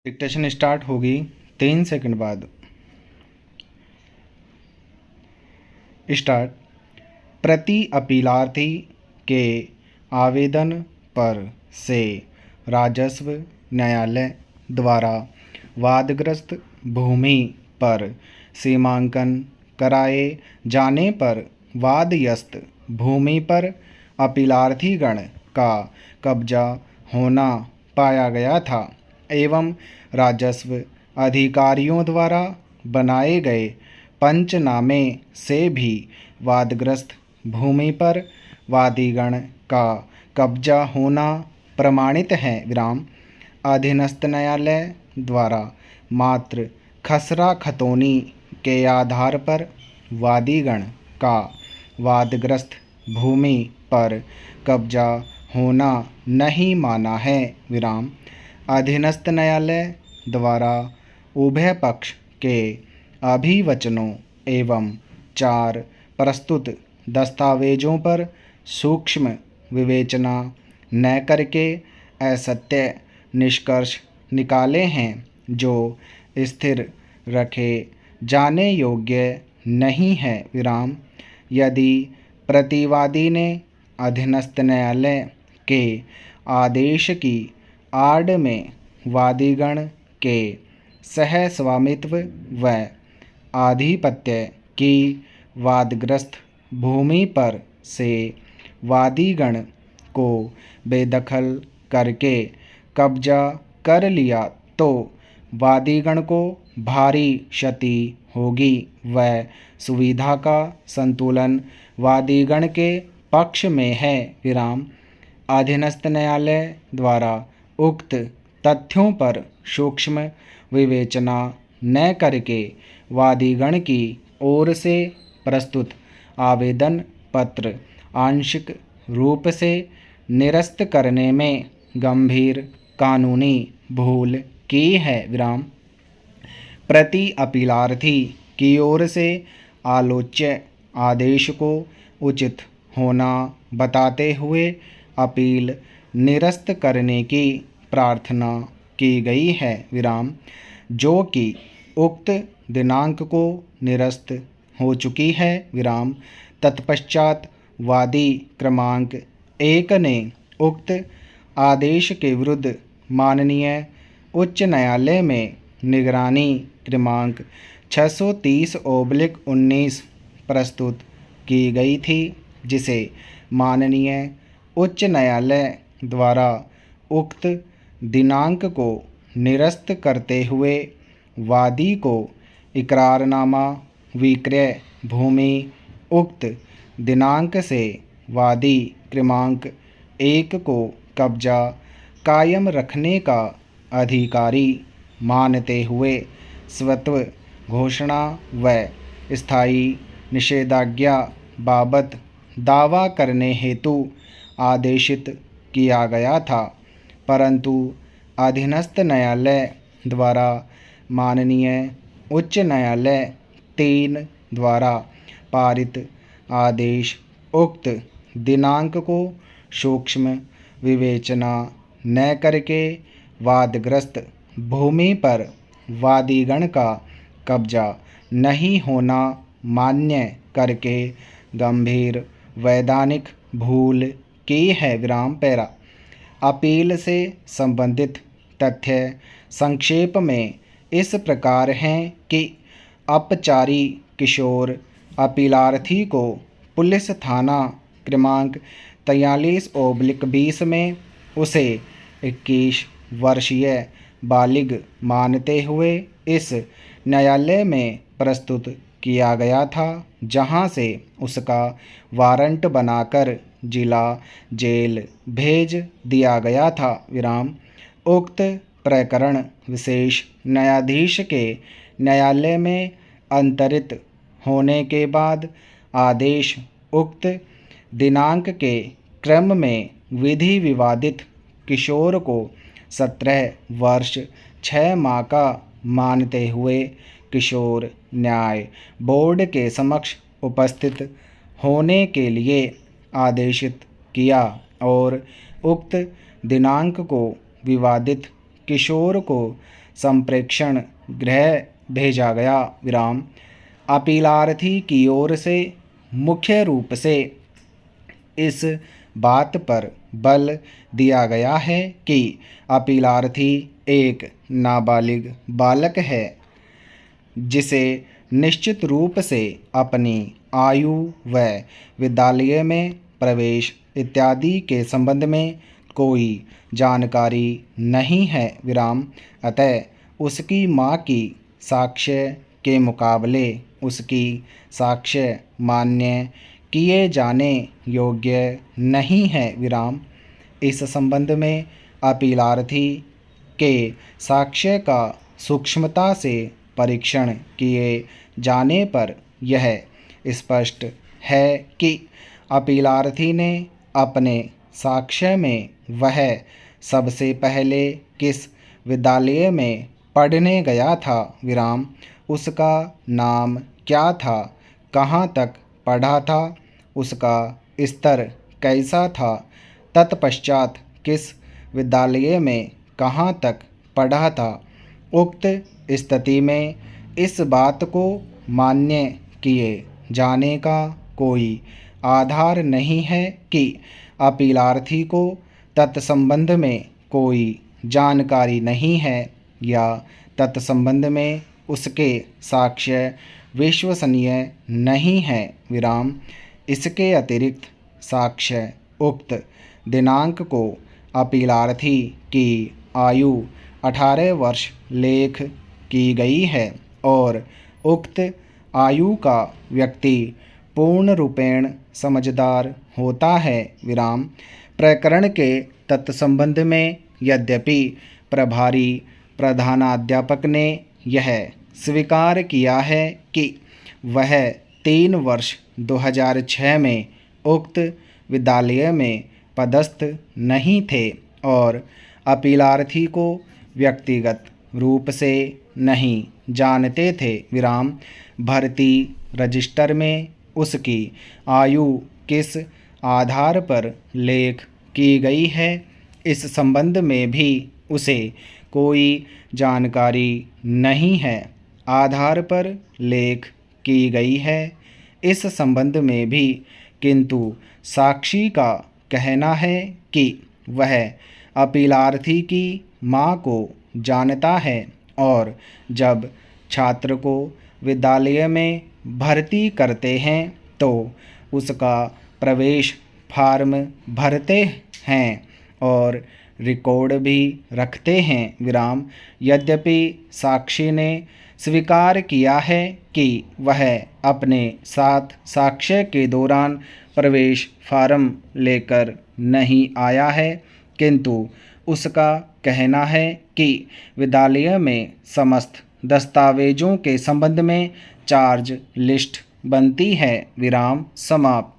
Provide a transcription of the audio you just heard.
Dictation start होगी 3 second बाद। Start. प्रति अपीलार्थी के आवेदन पर से राजस्व न्यायालय द्वारा वादग्रस्त भूमि पर सीमांकन कराए जाने पर वादयस्त भूमि पर अपीलार्थीगण का कब्जा होना पाया गया था एवं राजस्व अधिकारियों द्वारा बनाए गए पंचनामे से भी वादग्रस्त भूमि पर वादीगण का कब्जा होना प्रमाणित है। विराम। अधीनस्थ न्यायालय द्वारा मात्र खसरा खतौनी के आधार पर वादीगण का वादग्रस्त भूमि पर कब्जा होना नहीं माना है। विराम। अधीनस्थ न्यायालय द्वारा उभय पक्ष के अभिवचनों एवं 4 प्रस्तुत दस्तावेजों पर सूक्ष्म विवेचना न करके असत्य निष्कर्ष निकाले हैं जो स्थिर रखे जाने योग्य नहीं है। विराम। यदि प्रतिवादी ने अधीनस्थ न्यायालय के आदेश की आड़ में वादीगण के सह स्वामित्व व आधिपत्य की वादग्रस्त भूमि पर से वादीगण को बेदखल करके कब्जा कर लिया तो वादीगण को भारी क्षति होगी व सुविधा का संतुलन वादीगण के पक्ष में है। विराम। अधीनस्थ न्यायालय द्वारा उक्त तथ्यों पर सूक्ष्म विवेचना न करके वादीगण की ओर से प्रस्तुत आवेदन पत्र आंशिक रूप से निरस्त करने में गंभीर कानूनी भूल की है। विराम। प्रति अपीलार्थी की ओर से आलोच्य आदेश को उचित होना बताते हुए अपील निरस्त करने की प्रार्थना की गई है। विराम। जो कि उक्त दिनांक को निरस्त हो चुकी है। विराम। तत्पश्चात वादी क्रमांक 1 ने उक्त आदेश के विरुद्ध माननीय उच्च न्यायालय में निगरानी क्रमांक 630/19 प्रस्तुत की गई थी जिसे माननीय उच्च न्यायालय द्वारा उक्त दिनांक को निरस्त करते हुए वादी को इकरारनामा विक्रय भूमि उक्त दिनांक से वादी क्रमांक 1 को कब्जा कायम रखने का अधिकारी मानते हुए स्वत्व घोषणा व स्थायी निषेधाज्ञा बाबत दावा करने हेतु आदेशित किया गया था, परंतु अधीनस्थ न्यायालय द्वारा माननीय उच्च न्यायालय 3 द्वारा पारित आदेश उक्त दिनांक को सूक्ष्म विवेचना न करके वादग्रस्त भूमि पर वादीगण का कब्जा नहीं होना मान्य करके गंभीर वैधानिक भूल की है। विराम। पैरा। अपील से संबंधित तथ्य संक्षेप में इस प्रकार हैं कि अपचारी किशोर अपीलार्थी को पुलिस थाना क्रमांक 43/20 में उसे 21 वर्षीय बालिग मानते हुए इस न्यायालय में प्रस्तुत किया गया था, जहां से उसका वारंट बनाकर जिला जेल भेज दिया गया था। विराम। उक्त प्रकरण विशेष न्यायाधीश के न्यायालय में अंतरित होने के बाद आदेश उक्त दिनांक के क्रम में विधि विवादित किशोर को 17 वर्ष 6 माह का मानते हुए किशोर न्याय बोर्ड के समक्ष उपस्थित होने के लिए आदेशित किया और उक्त दिनांक को विवादित किशोर को संप्रेक्षण गृह भेजा गया। विराम। अपीलार्थी की ओर से मुख्य रूप से इस बात पर बल दिया गया है कि अपीलार्थी एक नाबालिग बालक है जिसे निश्चित रूप से अपनी आयु व विद्यालय में प्रवेश इत्यादि के संबंध में कोई जानकारी नहीं है। विराम। अतः उसकी माँ की साक्ष्य के मुकाबले उसकी साक्ष्य मान्य किए जाने योग्य नहीं है। विराम। इस संबंध में अपीलार्थी के साक्ष्य का सूक्ष्मता से परीक्षण किए जाने पर यह स्पष्ट है कि अपीलार्थी ने अपने साक्ष्य में वह सबसे पहले किस विद्यालय में पढ़ने गया था। विराम। उसका नाम क्या था, कहाँ तक पढ़ा था, उसका स्तर कैसा था, तत्पश्चात किस विद्यालय में कहाँ तक पढ़ा था। उक्त स्थिति में इस बात को मान्य किए जाने का कोई आधार नहीं है कि अपीलार्थी को तत्संबंध में कोई जानकारी नहीं है या तत्संबंध में उसके साक्ष्य विश्वसनीय नहीं है। विराम। इसके अतिरिक्त साक्ष्य उक्त दिनांक को अपीलार्थी की आयु 18 वर्ष लेख की गई है और उक्त आयु का व्यक्ति पूर्ण रूपेण समझदार होता है। विराम। प्रकरण के तत्संबंध में यद्यपि प्रभारी प्रधानाध्यापक ने यह स्वीकार किया है कि वह 3 वर्ष 2006 में उक्त विद्यालय में पदस्थ नहीं थे और अपीलार्थी को व्यक्तिगत रूप से नहीं जानते थे। विराम। भर्ती रजिस्टर में उसकी आयु किस आधार पर लेख की गई है, इस संबंध में भी उसे कोई जानकारी नहीं है। आधार पर लेख की गई है इस संबंध में भी, किंतु साक्षी का कहना है कि वह अपीलार्थी की माँ को जानता है और जब छात्र को विद्यालय में भर्ती करते हैं तो उसका प्रवेश फार्म भरते हैं और रिकॉर्ड भी रखते हैं। विराम। यद्यपि साक्षी ने स्वीकार किया है कि वह अपने साथ साक्ष्य के दौरान प्रवेश फार्म लेकर नहीं आया है, किंतु उसका कहना है कि विद्यालय में समस्त दस्तावेजों के संबंध में चार्ज लिस्ट बनती है। विराम। समाप्त।